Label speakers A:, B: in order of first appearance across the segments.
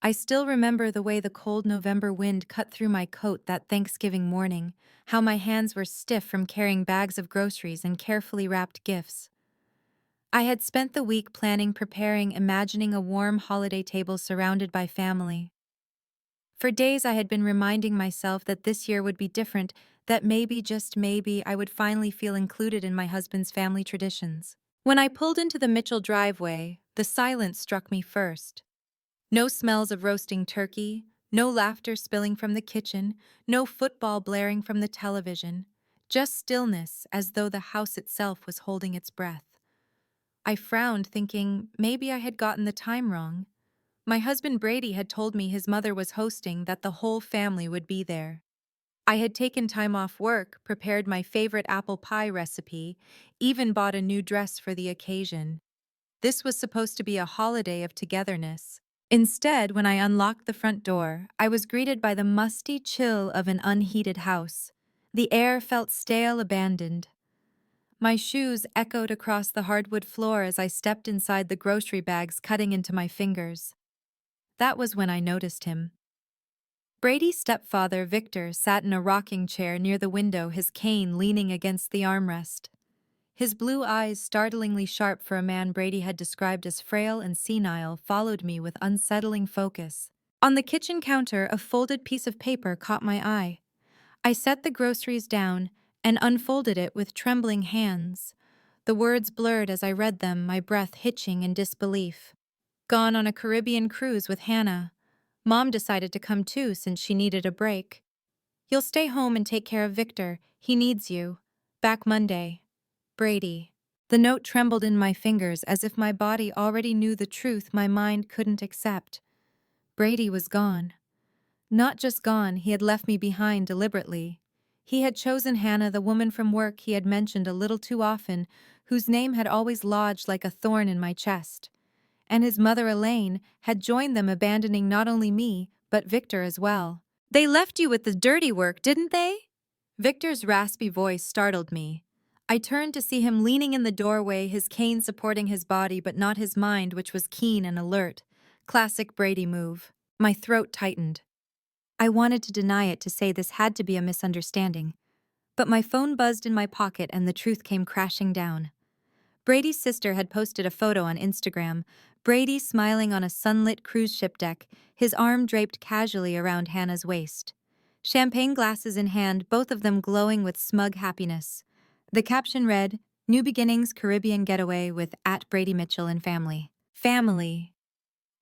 A: I still remember the way the cold November wind cut through my coat that Thanksgiving morning, how my hands were stiff from carrying bags of groceries and carefully wrapped gifts. I had spent the week planning, preparing, imagining a warm holiday table surrounded by family. For days I had been reminding myself that this year would be different, that maybe, just maybe, I would finally feel included in my husband's family traditions. When I pulled into the Mitchell driveway, the silence struck me first. No smells of roasting turkey, no laughter spilling from the kitchen, no football blaring from the television, just stillness as though the house itself was holding its breath. I frowned, thinking maybe I had gotten the time wrong. My husband Brady had told me his mother was hosting, that the whole family would be there. I had taken time off work, prepared my favorite apple pie recipe, even bought a new dress for the occasion. This was supposed to be a holiday of togetherness. Instead, when I unlocked the front door, I was greeted by the musty chill of an unheated house. The air felt stale, abandoned. My shoes echoed across the hardwood floor as I stepped inside, the grocery bags cutting into my fingers. That was when I noticed him. Brady's stepfather, Victor, sat in a rocking chair near the window, his cane leaning against the armrest. His blue eyes, startlingly sharp for a man Brady had described as frail and senile, followed me with unsettling focus. On the kitchen counter, a folded piece of paper caught my eye. I set the groceries down and unfolded it with trembling hands. The words blurred as I read them, my breath hitching in disbelief. Gone on a Caribbean cruise with Hannah. Mom decided to come too since she needed a break. You'll stay home and take care of Victor. He needs you. Back Monday. Brady. The note trembled in my fingers as if my body already knew the truth my mind couldn't accept. Brady was gone. Not just gone, he had left me behind deliberately. He had chosen Hannah, the woman from work he had mentioned a little too often, whose name had always lodged like a thorn in my chest. And his mother, Elaine, had joined them, abandoning not only me, but Victor as well. They left you with the dirty work, didn't they? Victor's raspy voice startled me. I turned to see him leaning in the doorway, his cane supporting his body but not his mind, which was keen and alert. Classic Brady move. My throat tightened. I wanted to deny it, to say this had to be a misunderstanding. But my phone buzzed in my pocket and the truth came crashing down. Brady's sister had posted a photo on Instagram, Brady smiling on a sunlit cruise ship deck, his arm draped casually around Hannah's waist. Champagne glasses in hand, both of them glowing with smug happiness. The caption read, "New Beginnings Caribbean Getaway with @Brady Mitchell and Family." Family.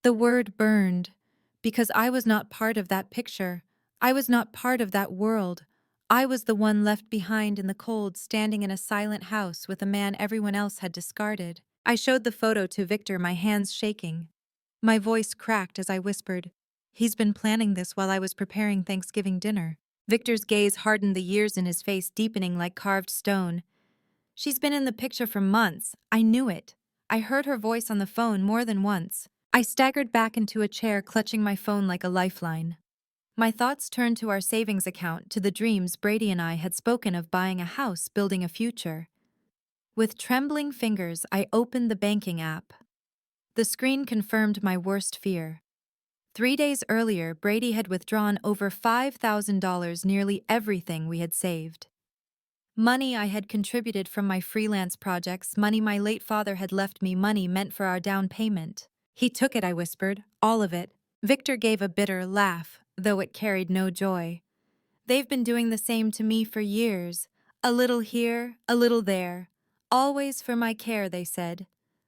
A: The word burned, because I was not part of that picture. I was not part of that world. I was the one left behind in the cold, standing in a silent house with a man everyone else had discarded. I showed the photo to Victor, my hands shaking. My voice cracked as I whispered, "He's been planning this while I was preparing Thanksgiving dinner." Victor's gaze hardened, the years in his face deepening like carved stone. "She's been in the picture for months. I knew it. I heard her voice on the phone more than once." I staggered back into a chair, clutching my phone like a lifeline. My thoughts turned to our savings account, to the dreams Brady and I had spoken of, buying a house, building a future. With trembling fingers, I opened the banking app. The screen confirmed my worst fear. 3 days earlier, Brady had withdrawn over $5,000, nearly everything we had saved. Money I had contributed from my freelance projects, money my late father had left me, money meant for our down payment. "He took it," I whispered, "all of it." Victor gave a bitter laugh, though it carried no joy. "They've been doing the same to me for years. A little here, a little there. Always for my care," they said.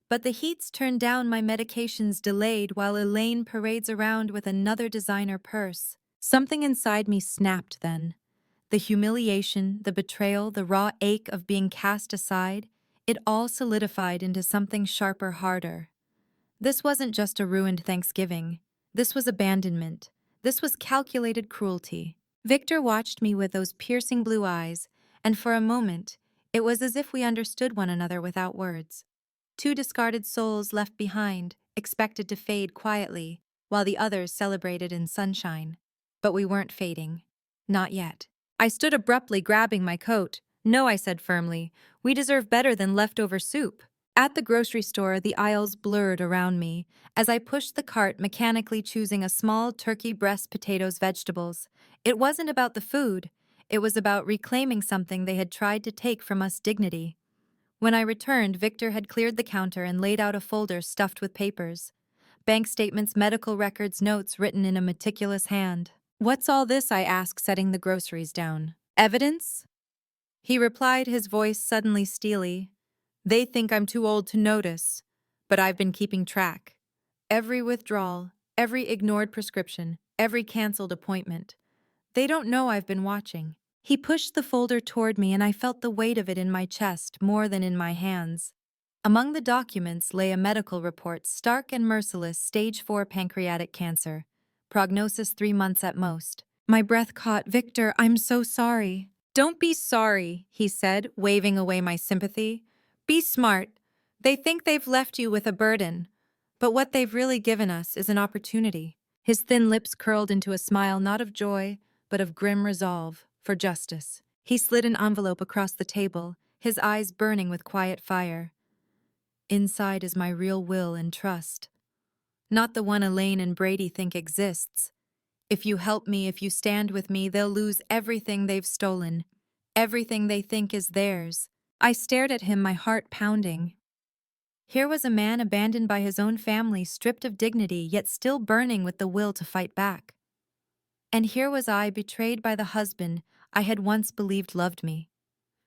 A: But the heat's turned down, my medications delayed, while Elaine parades around with another designer purse. Something inside me snapped then. The humiliation, the betrayal, the raw ache of being cast aside, it all solidified into something sharper, harder. This wasn't just a ruined Thanksgiving. This was abandonment. This was calculated cruelty. Victor watched me with those piercing blue eyes, and for a moment, it was as if we understood one another without words. Two discarded souls left behind, expected to fade quietly, while the others celebrated in sunshine. But we weren't fading. Not yet. I stood abruptly, grabbing my coat. "No," I said firmly. "We deserve better than leftover soup." At the grocery store, the aisles blurred around me as I pushed the cart, mechanically choosing a small turkey breast, potatoes, vegetables. It wasn't about the food, it was about reclaiming something they had tried to take from us: dignity. When I returned, Victor had cleared the counter and laid out a folder stuffed with papers. Bank statements, medical records, notes written in a meticulous hand. "What's all this?" I asked, setting the groceries down. "Evidence?" He replied, his voice suddenly steely. "They think I'm too old to notice, but I've been keeping track. Every withdrawal, every ignored prescription, every canceled appointment. They don't know I've been watching." He pushed the folder toward me, and I felt the weight of it in my chest more than in my hands. Among the documents lay a medical report: stark and merciless, stage 4 pancreatic cancer. Prognosis 3 months at most. My breath caught. "Victor, I'm so sorry." "Don't be sorry," he said, waving away my sympathy. "Be smart. They think they've left you with a burden, but what they've really given us is an opportunity." His thin lips curled into a smile, not of joy, but of grim resolve, for justice. He slid an envelope across the table, his eyes burning with quiet fire. "Inside is my real will and trust. Not the one Elaine and Brady think exists. If you help me, if you stand with me, they'll lose everything they've stolen, everything they think is theirs." I stared at him, my heart pounding. Here was a man abandoned by his own family, stripped of dignity, yet still burning with the will to fight back. And here was I, betrayed by the husband I had once believed loved me.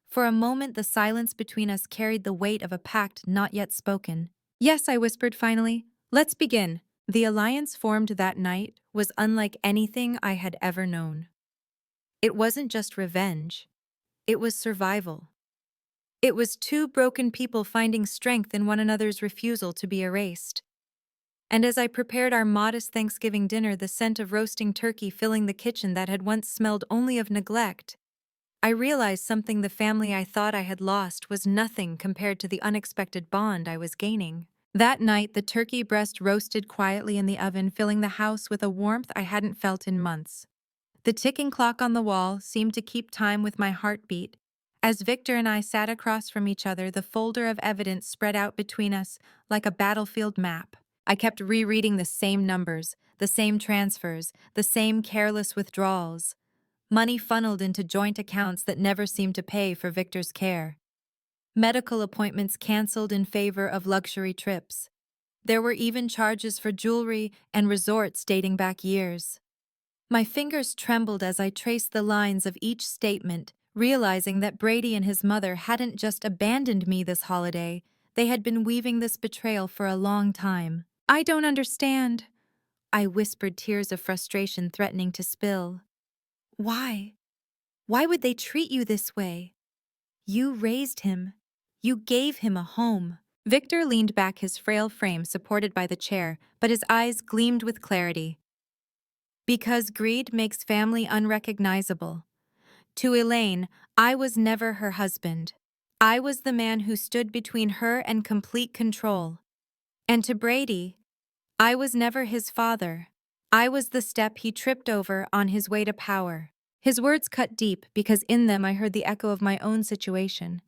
A: For a moment, the silence between us carried the weight of a pact not yet spoken. "Yes," I whispered finally. "Let's begin." The alliance formed that night was unlike anything I had ever known. It wasn't just revenge. It was survival. It was two broken people finding strength in one another's refusal to be erased. And as I prepared our modest Thanksgiving dinner, the scent of roasting turkey filling the kitchen that had once smelled only of neglect, I realized something: the family I thought I had lost was nothing compared to the unexpected bond I was gaining. That night, the turkey breast roasted quietly in the oven, filling the house with a warmth I hadn't felt in months. The ticking clock on the wall seemed to keep time with my heartbeat. As Victor and I sat across from each other, the folder of evidence spread out between us like a battlefield map. I kept rereading the same numbers, the same transfers, the same careless withdrawals. Money funneled into joint accounts that never seemed to pay for Victor's care. Medical appointments canceled in favor of luxury trips. There were even charges for jewelry and resorts dating back years. My fingers trembled as I traced the lines of each statement, realizing that Brady and his mother hadn't just abandoned me this holiday, they had been weaving this betrayal for a long time. "I don't understand," I whispered, tears of frustration threatening to spill. "Why? Why would they treat you this way? You raised him. You gave him a home." Victor leaned back, his frail frame supported by the chair, but his eyes gleamed with clarity. "Because greed makes family unrecognizable. To Elaine, I was never her husband. I was the man who stood between her and complete control. And to Brady, I was never his father. I was the step he tripped over on his way to power." His words cut deep because in them I heard the echo of my own situation.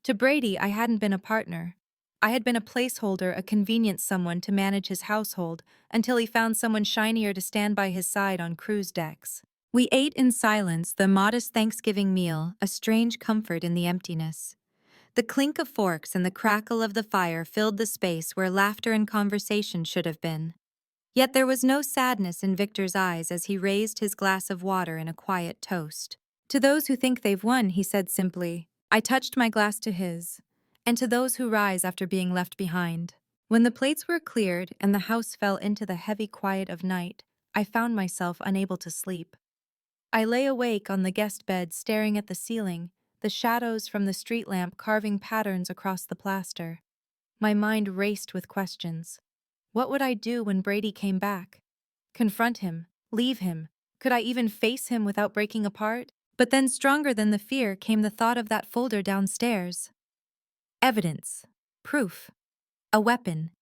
A: To Brady, I hadn't been a partner. I had been a placeholder, a convenient someone to manage his household until he found someone shinier to stand by his side on cruise decks. We ate in silence, the modest Thanksgiving meal, a strange comfort in the emptiness. The clink of forks and the crackle of the fire filled the space where laughter and conversation should have been. Yet there was no sadness in Victor's eyes as he raised his glass of water in a quiet toast. "To those who think they've won," he said simply. I touched my glass to his. "And to those who rise after being left behind." When the plates were cleared and the house fell into the heavy quiet of night, I found myself unable to sleep. I lay awake on the guest bed, staring at the ceiling, the shadows from the street lamp carving patterns across the plaster. My mind raced with questions. What would I do when Brady came back? Confront him? Leave him? Could I even face him without breaking apart? But then, stronger than the fear, came the thought of that folder downstairs. Evidence. Proof. A weapon.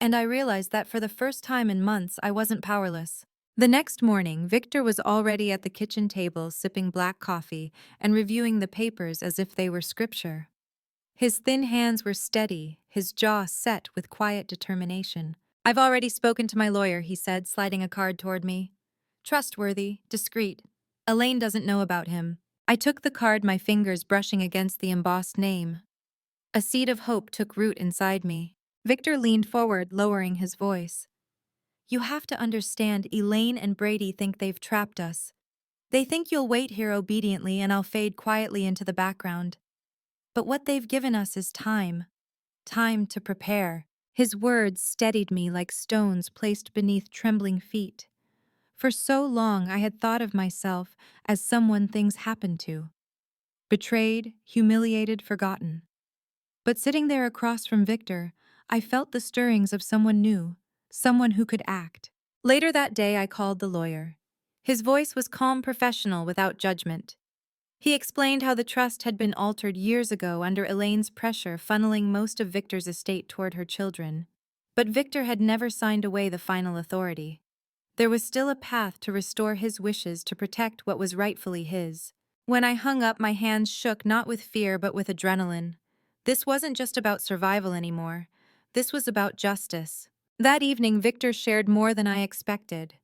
A: And I realized that for the first time in months, I wasn't powerless. The next morning, Victor was already at the kitchen table, sipping black coffee and reviewing the papers as if they were scripture. His thin hands were steady, his jaw set with quiet determination. "I've already spoken to my lawyer," he said, sliding a card toward me. "Trustworthy, discreet. Elaine doesn't know about him." I took the card, my fingers brushing against the embossed name. A seed of hope took root inside me. Victor leaned forward, lowering his voice. "You have to understand, Elaine and Brady think they've trapped us. They think you'll wait here obediently and I'll fade quietly into the background. But what they've given us is time. Time to prepare." His words steadied me like stones placed beneath trembling feet. For so long I had thought of myself as someone things happen to. Betrayed, humiliated, forgotten. But sitting there across from Victor, I felt the stirrings of someone new, someone who could act. Later that day, I called the lawyer. His voice was calm, professional, without judgment. He explained how the trust had been altered years ago under Elaine's pressure, funneling most of Victor's estate toward her children. But Victor had never signed away the final authority. There was still a path to restore his wishes, to protect what was rightfully his. When I hung up, my hands shook, not with fear but with adrenaline. This wasn't just about survival anymore. This was about justice. That evening, Victor shared more than I expected.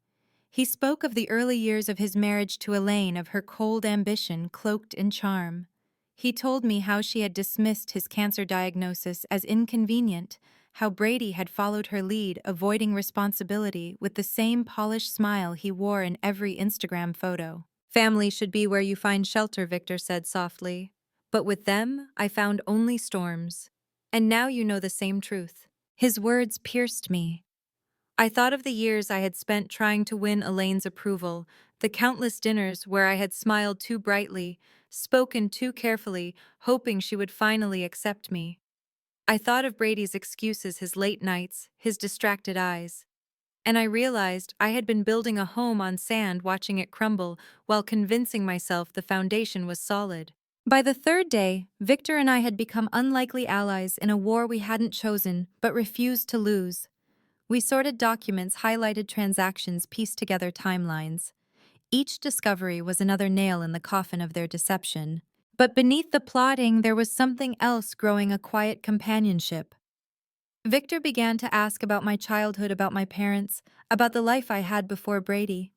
A: He spoke of the early years of his marriage to Elaine, of her cold ambition cloaked in charm. He told me how she had dismissed his cancer diagnosis as inconvenient, how Brady had followed her lead, avoiding responsibility with the same polished smile he wore in every Instagram photo. "Family should be where you find shelter," Victor said softly. "But with them, I found only storms. And now you know the same truth." His words pierced me. I thought of the years I had spent trying to win Elaine's approval, the countless dinners where I had smiled too brightly, spoken too carefully, hoping she would finally accept me. I thought of Brady's excuses, his late nights, his distracted eyes. And I realized I had been building a home on sand, watching it crumble, while convincing myself the foundation was solid. By the third day, Victor and I had become unlikely allies in a war we hadn't chosen but refused to lose. We sorted documents, highlighted transactions, pieced together timelines. Each discovery was another nail in the coffin of their deception. But beneath the plotting, there was something else growing, a quiet companionship. Victor began to ask about my childhood, about my parents, about the life I had before Brady.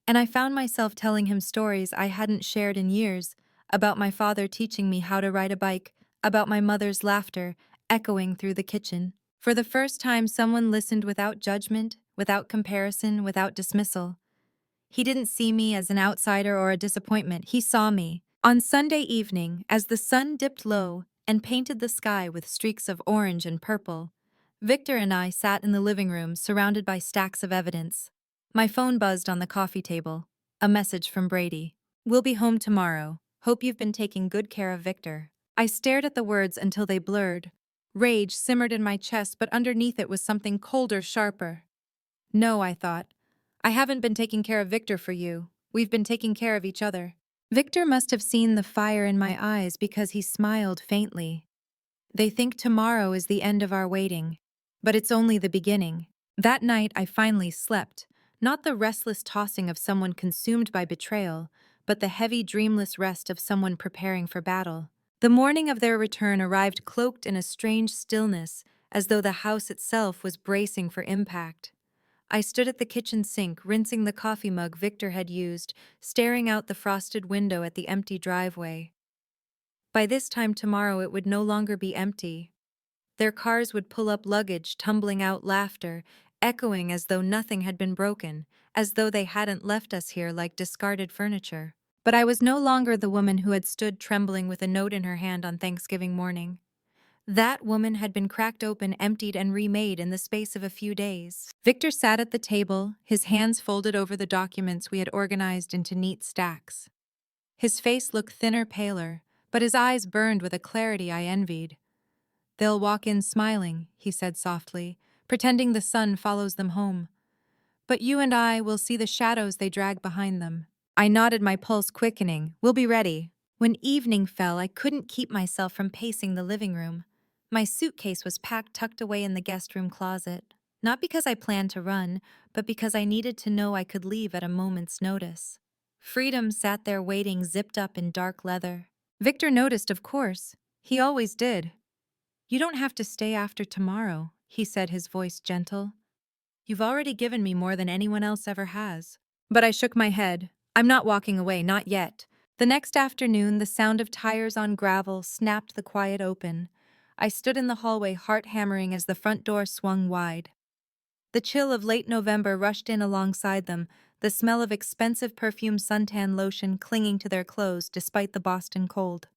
A: And I found myself telling him stories I hadn't shared in years, about my father teaching me how to ride a bike, about my mother's laughter echoing through the kitchen. For the first time, someone listened without judgment, without comparison, without dismissal. He didn't see me as an outsider or a disappointment. He saw me. On Sunday evening, as the sun dipped low and painted the sky with streaks of orange and purple, Victor and I sat in the living room, surrounded by stacks of evidence. My phone buzzed on the coffee table. A message from Brady. "We'll be home tomorrow. Hope you've been taking good care of Victor." I stared at the words until they blurred. Rage simmered in my chest, but underneath it was something colder, sharper. "No," I thought. "I haven't been taking care of Victor for you. We've been taking care of each other." Victor must have seen the fire in my eyes because he smiled faintly. "They think tomorrow is the end of our waiting. But it's only the beginning." That night I finally slept, not the restless tossing of someone consumed by betrayal, but the heavy, dreamless rest of someone preparing for battle. The morning of their return arrived cloaked in a strange stillness, as though the house itself was bracing for impact. I stood at the kitchen sink, rinsing the coffee mug Victor had used, staring out the frosted window at the empty driveway. By this time tomorrow it would no longer be empty. Their cars would pull up, luggage tumbling out, laughter echoing as though nothing had been broken, as though they hadn't left us here like discarded furniture. But I was no longer the woman who had stood trembling with a note in her hand on Thanksgiving morning. That woman had been cracked open, emptied, and remade in the space of a few days. Victor sat at the table, his hands folded over the documents we had organized into neat stacks. His face looked thinner, paler, but his eyes burned with a clarity I envied. "They'll walk in smiling," he said softly, pretending the sun follows them home. "But you and I will see the shadows they drag behind them." I nodded, my pulse quickening. "We'll be ready." When evening fell, I couldn't keep myself from pacing the living room. My suitcase was packed, tucked away in the guest room closet. Not because I planned to run, but because I needed to know I could leave at a moment's notice. Freedom sat there waiting, zipped up in dark leather. Victor noticed, of course. He always did. You don't have to stay after tomorrow, he said, his voice gentle. You've already given me more than anyone else ever has. But I shook my head. I'm not walking away, not yet. The next afternoon, the sound of tires on gravel snapped the quiet open. I stood in the hallway, heart hammering as the front door swung wide. The chill of late November rushed in alongside them, the smell of expensive perfume suntan lotion clinging to their clothes despite the Boston cold.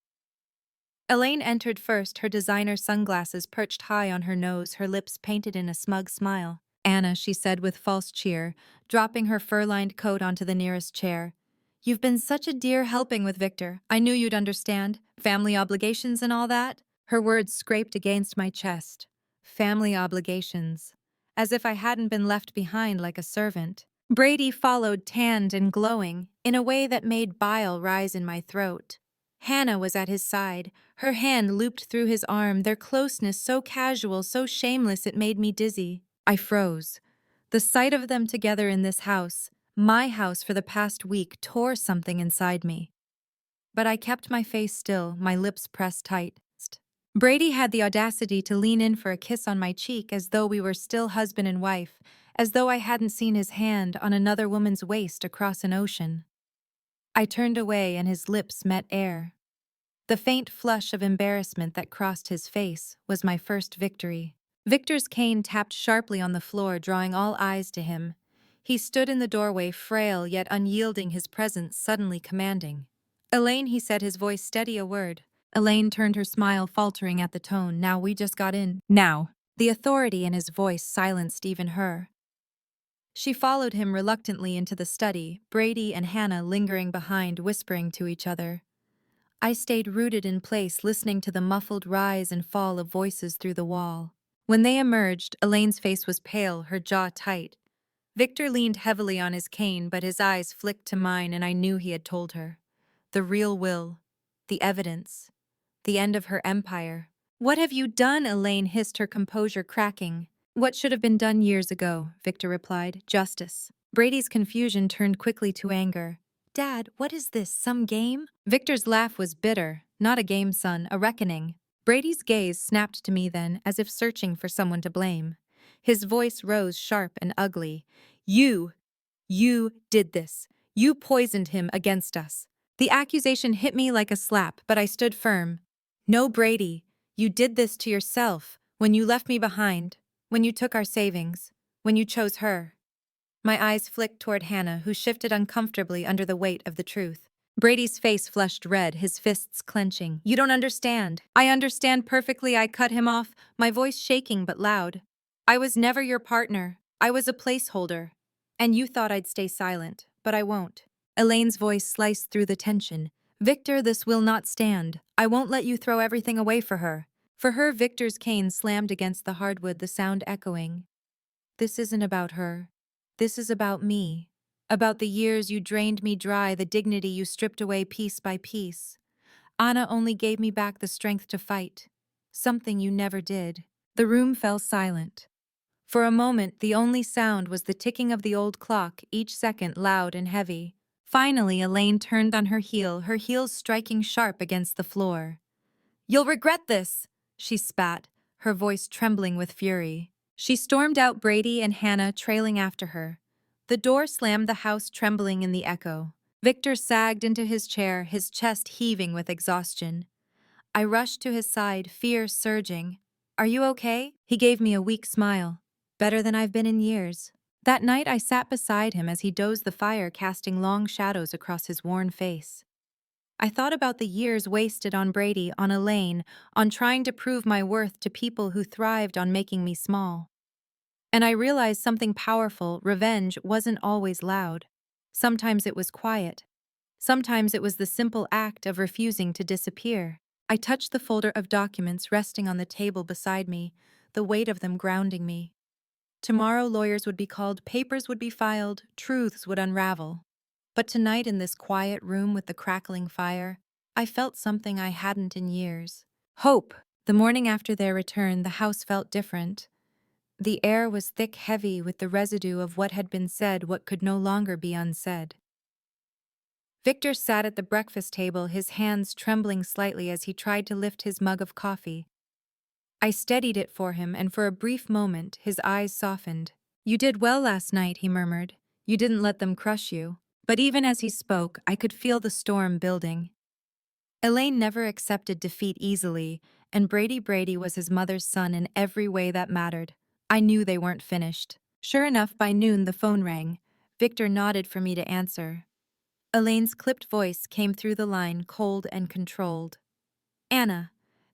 A: Elaine entered first, her designer sunglasses perched high on her nose, her lips painted in a smug smile. Anna, she said with false cheer, dropping her fur-lined coat onto the nearest chair. You've been such a dear helping with Victor. I knew you'd understand. Family obligations and all that. Her words scraped against my chest. Family obligations. As if I hadn't been left behind like a servant. Brady followed, tanned and glowing, in a way that made bile rise in my throat. Hannah was at his side, her hand looped through his arm, their closeness so casual, so shameless it made me dizzy. I froze. The sight of them together in this house, my house for the past week, tore something inside me. But I kept my face still, my lips pressed tight. Brady had the audacity to lean in for a kiss on my cheek as though we were still husband and wife, as though I hadn't seen his hand on another woman's waist across an ocean. I turned away and his lips met air. The faint flush of embarrassment that crossed his face was my first victory. Victor's cane tapped sharply on the floor, drawing all eyes to him. He stood in the doorway, frail yet unyielding, his presence suddenly commanding. Elaine, he said, his voice steady a word. Elaine turned, her smile faltering at the tone. Now we just got in. Now. The authority in his voice silenced even her. She followed him reluctantly into the study, Brady and Hannah lingering behind, whispering to each other. I stayed rooted in place, listening to the muffled rise and fall of voices through the wall. When they emerged, Elaine's face was pale, her jaw tight. Victor leaned heavily on his cane, but his eyes flicked to mine, and I knew he had told her. The real will. The evidence. The end of her empire. What have you done? Elaine hissed, her composure cracking. What should have been done years ago, Victor replied. Justice. Brady's confusion turned quickly to anger. Dad, what is this, some game? Victor's laugh was bitter. Not a game, son, a reckoning. Brady's gaze snapped to me then, as if searching for someone to blame. His voice rose sharp and ugly. You did this. You poisoned him against us. The accusation hit me like a slap, but I stood firm. No, Brady, you did this to yourself, when you left me behind, when you took our savings, when you chose her. My eyes flicked toward Hannah, who shifted uncomfortably under the weight of the truth. Brady's face flushed red, his fists clenching. You don't understand. I understand perfectly. I cut him off, my voice shaking but loud. I was never your partner. I was a placeholder. And you thought I'd stay silent, but I won't. Elaine's voice sliced through the tension. Victor, this will not stand. I won't let you throw everything away for her. For her, Victor's cane slammed against the hardwood, the sound echoing. This isn't about her. This is about me. About the years you drained me dry, the dignity you stripped away piece by piece. Anna only gave me back the strength to fight. Something you never did. The room fell silent. For a moment, the only sound was the ticking of the old clock, each second loud and heavy. Finally, Elaine turned on her heel, her heels striking sharp against the floor. You'll regret this, she spat, her voice trembling with fury. She stormed out, Brady and Hannah trailing after her. The door slammed, the house trembling in the echo. Victor sagged into his chair, his chest heaving with exhaustion. I rushed to his side, fear surging. Are you okay? He gave me a weak smile. Better than I've been in years. That night I sat beside him as he dozed, the fire casting long shadows across his worn face. I thought about the years wasted on Brady, on Elaine, on trying to prove my worth to people who thrived on making me small. And I realized something powerful. Revenge wasn't always loud. Sometimes it was quiet. Sometimes it was the simple act of refusing to disappear. I touched the folder of documents resting on the table beside me, the weight of them grounding me. Tomorrow lawyers would be called, papers would be filed, truths would unravel. But tonight, in this quiet room with the crackling fire, I felt something I hadn't in years. Hope. The morning after their return, the house felt different. The air was thick, heavy with the residue of what had been said, what could no longer be unsaid. Victor sat at the breakfast table, his hands trembling slightly as he tried to lift his mug of coffee. I steadied it for him, and for a brief moment, his eyes softened. "You did well last night," he murmured. "You didn't let them crush you." But even as he spoke, I could feel the storm building. Elaine never accepted defeat easily, and Brady was his mother's son in every way that mattered. I knew they weren't finished. Sure enough, by noon the phone rang. Victor nodded for me to answer. Elaine's clipped voice came through the line, cold and controlled. "Anna,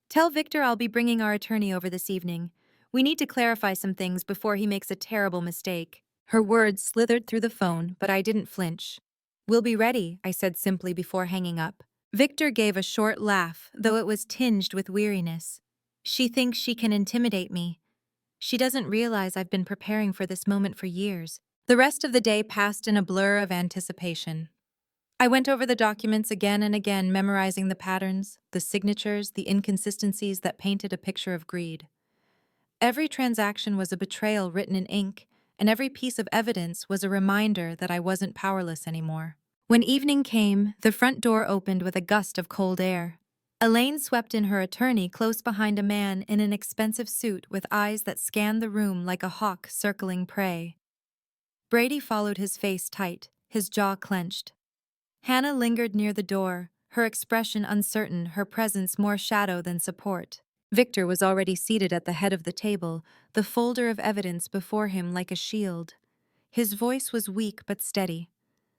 A: tell Victor I'll be bringing our attorney over this evening. We need to clarify some things before he makes a terrible mistake." Her words slithered through the phone, but I didn't flinch. "We'll be ready," I said simply before hanging up. Victor gave a short laugh, though it was tinged with weariness. "She thinks she can intimidate me. She doesn't realize I've been preparing for this moment for years." The rest of the day passed in a blur of anticipation. I went over the documents again and again, memorizing the patterns, the signatures, the inconsistencies that painted a picture of greed. Every transaction was a betrayal written in ink, and every piece of evidence was a reminder that I wasn't powerless anymore. When evening came, the front door opened with a gust of cold air. Elaine swept in her attorney close behind a man in an expensive suit with eyes that scanned the room like a hawk circling prey. Brady followed, his face tight, his jaw clenched. Hannah lingered near the door, her expression uncertain, her presence more shadow than support. Victor was already seated at the head of the table, the folder of evidence before him like a shield. His voice was weak but steady.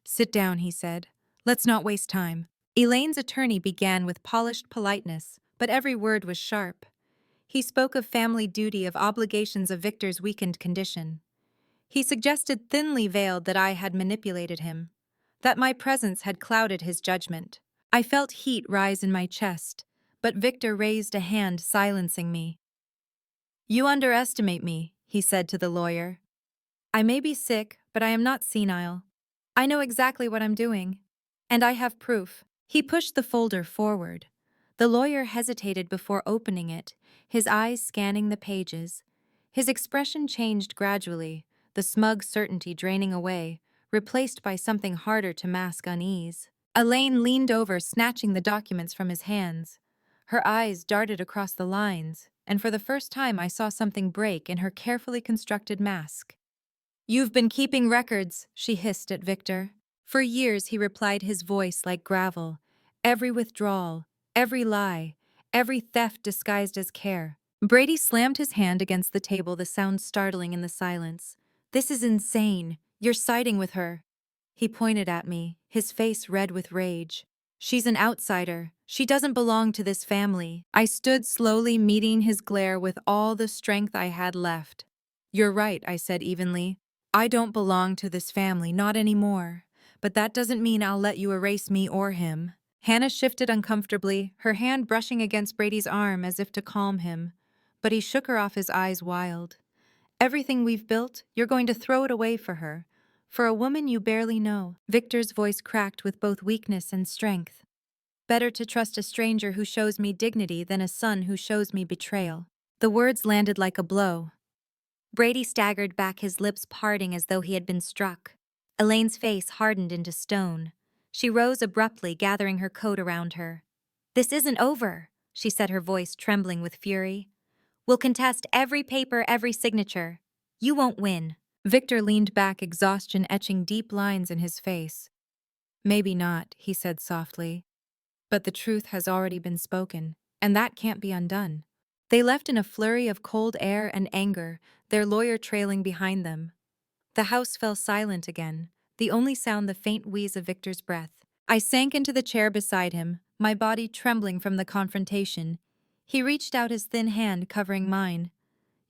A: "Sit down," he said. "Let's not waste time." Elaine's attorney began with polished politeness, but every word was sharp. He spoke of family duty, of obligations, of Victor's weakened condition. He suggested, thinly veiled, that I had manipulated him, that my presence had clouded his judgment. I felt heat rise in my chest, but Victor raised a hand, silencing me. "You underestimate me," he said to the lawyer. "I may be sick, but I am not senile. I know exactly what I'm doing. And I have proof." He pushed the folder forward. The lawyer hesitated before opening it, his eyes scanning the pages. His expression changed gradually, the smug certainty draining away, replaced by something harder to mask: unease. Elaine leaned over, snatching the documents from his hands. Her eyes darted across the lines, and for the first time I saw something break in her carefully constructed mask. "You've been keeping records," she hissed at Victor. "For years," he replied, his voice like gravel. "Every withdrawal, every lie, every theft disguised as care." Brady slammed his hand against the table, the sound startling in the silence. "This is insane. You're siding with her." He pointed at me, his face red with rage. "She's an outsider. She doesn't belong to this family." I stood slowly, meeting his glare with all the strength I had left. "You're right," I said evenly. "I don't belong to this family, not anymore. But that doesn't mean I'll let you erase me or him." Hannah shifted uncomfortably, her hand brushing against Brady's arm as if to calm him. But he shook her off, his eyes wild. "Everything we've built, you're going to throw it away for her. For a woman you barely know." Victor's voice cracked with both weakness and strength. "Better to trust a stranger who shows me dignity than a son who shows me betrayal." The words landed like a blow. Brady staggered back, his lips parting as though he had been struck. Elaine's face hardened into stone. She rose abruptly, gathering her coat around her. "This isn't over," she said, her voice trembling with fury. "We'll contest every paper, every signature. You won't win." Victor leaned back, exhaustion etching deep lines in his face. "Maybe not," he said softly. "But the truth has already been spoken, and that can't be undone." They left in a flurry of cold air and anger, their lawyer trailing behind them. The house fell silent again, the only sound the faint wheeze of Victor's breath. I sank into the chair beside him, my body trembling from the confrontation. He reached out his thin hand, covering mine.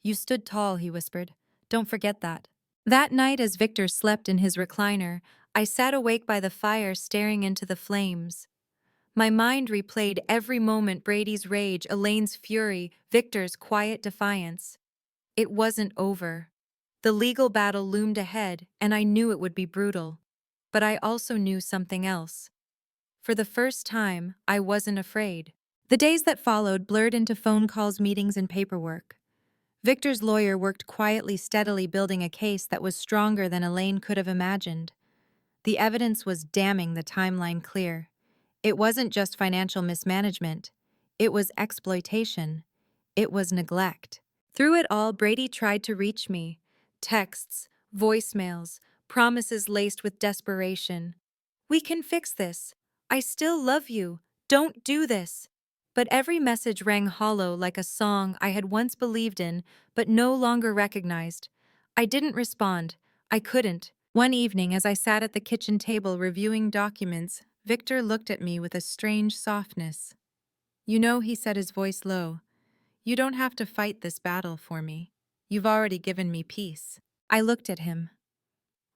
A: "You stood tall," he whispered. "Don't forget that." That night, as Victor slept in his recliner, I sat awake by the fire, staring into the flames. My mind replayed every moment: Brady's rage, Elaine's fury, Victor's quiet defiance. It wasn't over. The legal battle loomed ahead, and I knew it would be brutal. But I also knew something else. For the first time, I wasn't afraid. The days that followed blurred into phone calls, meetings, and paperwork. Victor's lawyer worked quietly, steadily, building a case that was stronger than Elaine could have imagined. The evidence was damning, the timeline clear. It wasn't just financial mismanagement. It was exploitation. It was neglect. Through it all, Brady tried to reach me. Texts, voicemails, promises laced with desperation. "We can fix this. I still love you. Don't do this." But every message rang hollow like a song I had once believed in but no longer recognized. I didn't respond. I couldn't. One evening, as I sat at the kitchen table reviewing documents, Victor looked at me with a strange softness. "You know," he said, his voice low, "you don't have to fight this battle for me. You've already given me peace." I looked at him.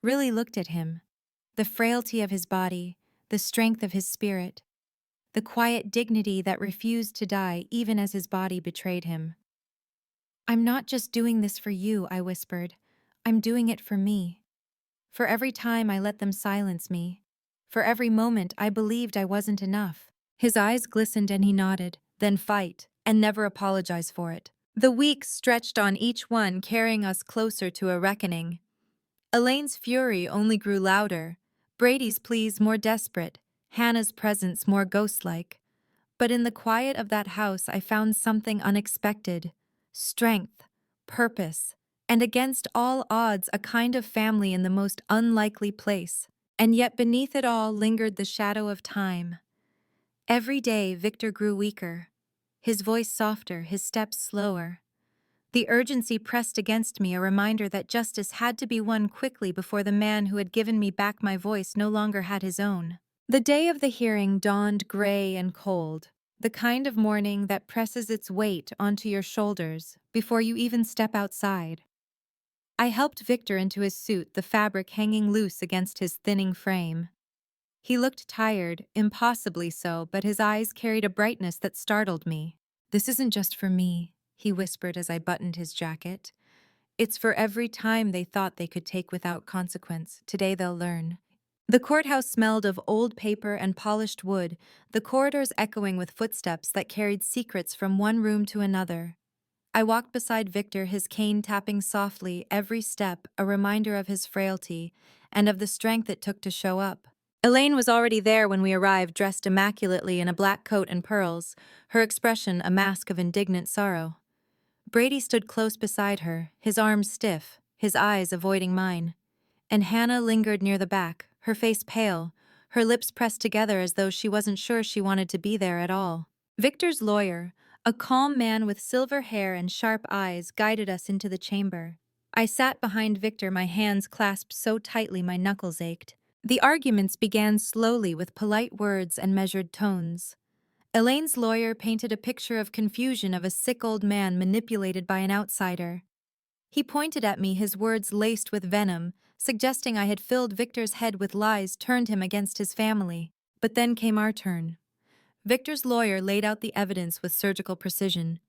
A: Really looked at him. The frailty of his body, the strength of his spirit, the quiet dignity that refused to die even as his body betrayed him. "I'm not just doing this for you," I whispered. "I'm doing it for me. For every time I let them silence me. For every moment I believed I wasn't enough." His eyes glistened and he nodded. "Then fight, and never apologize for it." The weeks stretched on, each one carrying us closer to a reckoning. Elaine's fury only grew louder, Brady's pleas more desperate, Hannah's presence more ghost-like. But in the quiet of that house I found something unexpected: strength, purpose, and against all odds a kind of family in the most unlikely place. And yet beneath it all lingered the shadow of time. Every day Victor grew weaker, his voice softer, his steps slower. The urgency pressed against me, a reminder that justice had to be won quickly before the man who had given me back my voice no longer had his own. The day of the hearing dawned gray and cold, the kind of morning that presses its weight onto your shoulders before you even step outside. I helped Victor into his suit, the fabric hanging loose against his thinning frame. He looked tired, impossibly so, but his eyes carried a brightness that startled me. "This isn't just for me," he whispered as I buttoned his jacket. "It's for every time they thought they could take without consequence. Today they'll learn." The courthouse smelled of old paper and polished wood, the corridors echoing with footsteps that carried secrets from one room to another. I walked beside Victor, his cane tapping softly every step, a reminder of his frailty and of the strength it took to show up. Elaine was already there when we arrived, dressed immaculately in a black coat and pearls, her expression a mask of indignant sorrow. Brady stood close beside her, his arms stiff, his eyes avoiding mine. And Hannah lingered near the back, her face pale, her lips pressed together as though she wasn't sure she wanted to be there at all. Victor's lawyer, a calm man with silver hair and sharp eyes, guided us into the chamber. I sat behind Victor, my hands clasped so tightly my knuckles ached. The arguments began slowly with polite words and measured tones. Elaine's lawyer painted a picture of confusion, of a sick old man manipulated by an outsider. He pointed at me, his words laced with venom, suggesting I had filled Victor's head with lies, turned him against his family. But then came our turn. Victor's lawyer laid out the evidence with surgical precision.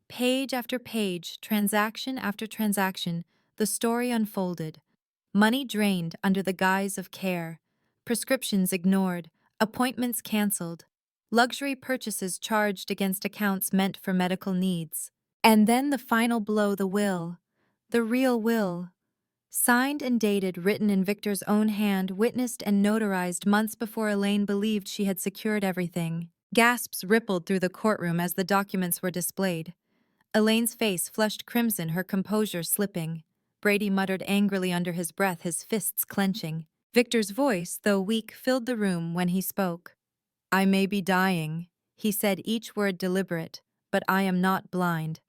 A: Page after page, transaction after transaction, the story unfolded. Money drained under the guise of care, prescriptions ignored, appointments canceled, luxury purchases charged against accounts meant for medical needs. And then the final blow: the will. The real will. Signed and dated, written in Victor's own hand, witnessed and notarized months before Elaine believed she had secured everything. Gasps rippled through the courtroom as the documents were displayed. Elaine's face flushed crimson, her composure slipping. Brady muttered angrily under his breath, his fists clenching. Victor's voice, though weak, filled the room when he spoke. "I may be dying," he said, each word deliberate, "but I am not blind.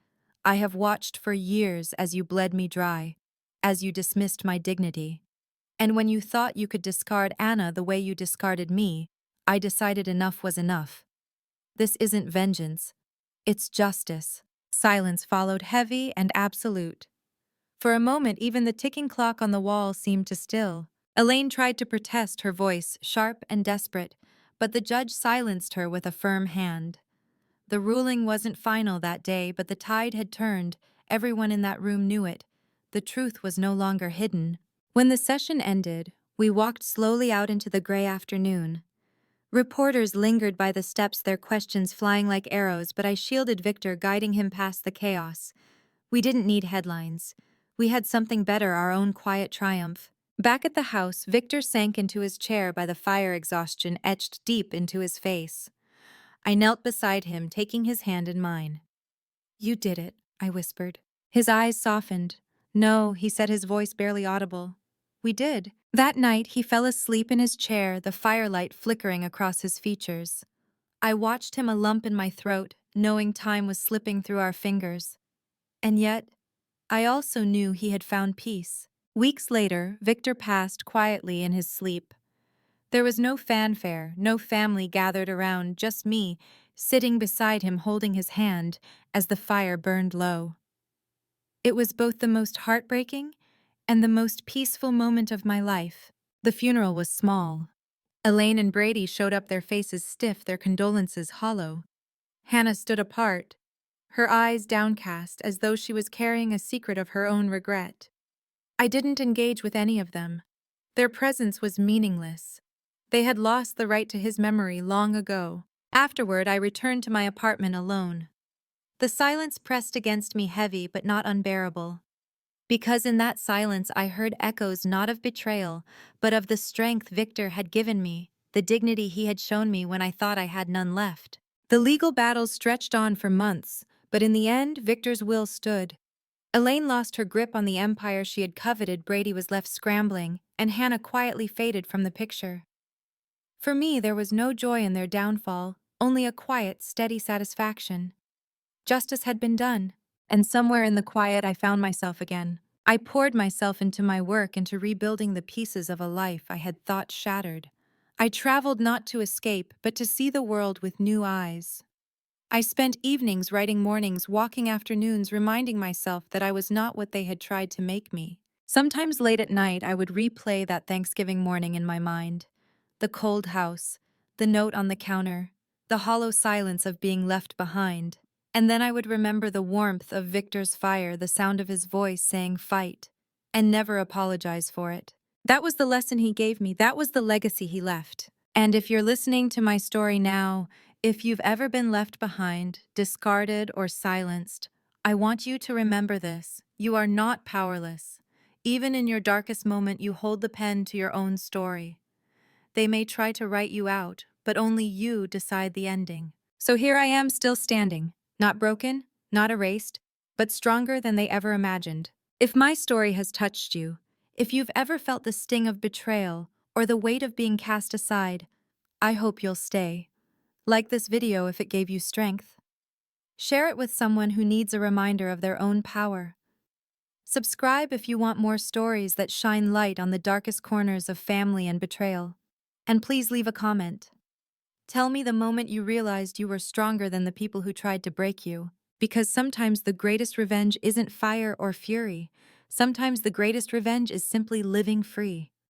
A: I have watched for years as you bled me dry, as you dismissed my dignity. And when you thought you could discard Anna the way you discarded me, I decided enough was enough. This isn't vengeance. It's justice." Silence followed, heavy and absolute. For a moment, even the ticking clock on the wall seemed to still. Elaine tried to protest, her voice sharp and desperate, but the judge silenced her with a firm hand. The ruling wasn't final that day, but the tide had turned. Everyone in that room knew it. The truth was no longer hidden. When the session ended, we walked slowly out into the gray afternoon. Reporters lingered by the steps, their questions flying like arrows, but I shielded Victor, guiding him past the chaos. We didn't need headlines. We had something better: our own quiet triumph. Back at the house, Victor sank into his chair by the fire, exhaustion etched deep into his face. I knelt beside him, taking his hand in mine. You did it, I whispered. His eyes softened. No, he said, his voice barely audible. We did. That night, he fell asleep in his chair, the firelight flickering across his features. I watched him, a lump in my throat, knowing time was slipping through our fingers. And yet, I also knew he had found peace. Weeks later, Victor passed quietly in his sleep. There was no fanfare, no family gathered around, just me, sitting beside him holding his hand as the fire burned low. It was both the most heartbreaking and the most peaceful moment of my life. The funeral was small. Elaine and Brady showed up, their faces stiff, their condolences hollow. Hannah stood apart, her eyes downcast as though she was carrying a secret of her own regret. I didn't engage with any of them. Their presence was meaningless. They had lost the right to his memory long ago. Afterward, I returned to my apartment alone. The silence pressed against me, heavy but not unbearable. Because in that silence I heard echoes not of betrayal, but of the strength Victor had given me, the dignity he had shown me when I thought I had none left. The legal battles stretched on for months, but in the end, Victor's will stood. Elaine lost her grip on the empire she had coveted, Brady was left scrambling, and Hannah quietly faded from the picture. For me, there was no joy in their downfall, only a quiet, steady satisfaction. Justice had been done, and somewhere in the quiet I found myself again. I poured myself into my work, into rebuilding the pieces of a life I had thought shattered. I traveled not to escape, but to see the world with new eyes. I spent evenings writing, mornings walking, afternoons reminding myself that I was not what they had tried to make me. Sometimes late at night I would replay that Thanksgiving morning in my mind. The cold house, the note on the counter, the hollow silence of being left behind. And then I would remember the warmth of Victor's fire, the sound of his voice saying fight, and never apologize for it. That was the lesson he gave me, that was the legacy he left. And if you're listening to my story now, if you've ever been left behind, discarded, or silenced, I want you to remember this. You are not powerless. Even in your darkest moment, you hold the pen to your own story. They may try to write you out, but only you decide the ending. So here I am, still standing, not broken, not erased, but stronger than they ever imagined. If my story has touched you, if you've ever felt the sting of betrayal or the weight of being cast aside, I hope you'll stay. Like this video if it gave you strength. Share it with someone who needs a reminder of their own power. Subscribe if you want more stories that shine light on the darkest corners of family and betrayal. And please leave a comment. Tell me the moment you realized you were stronger than the people who tried to break you. Because sometimes the greatest revenge isn't fire or fury. Sometimes the greatest revenge is simply living free.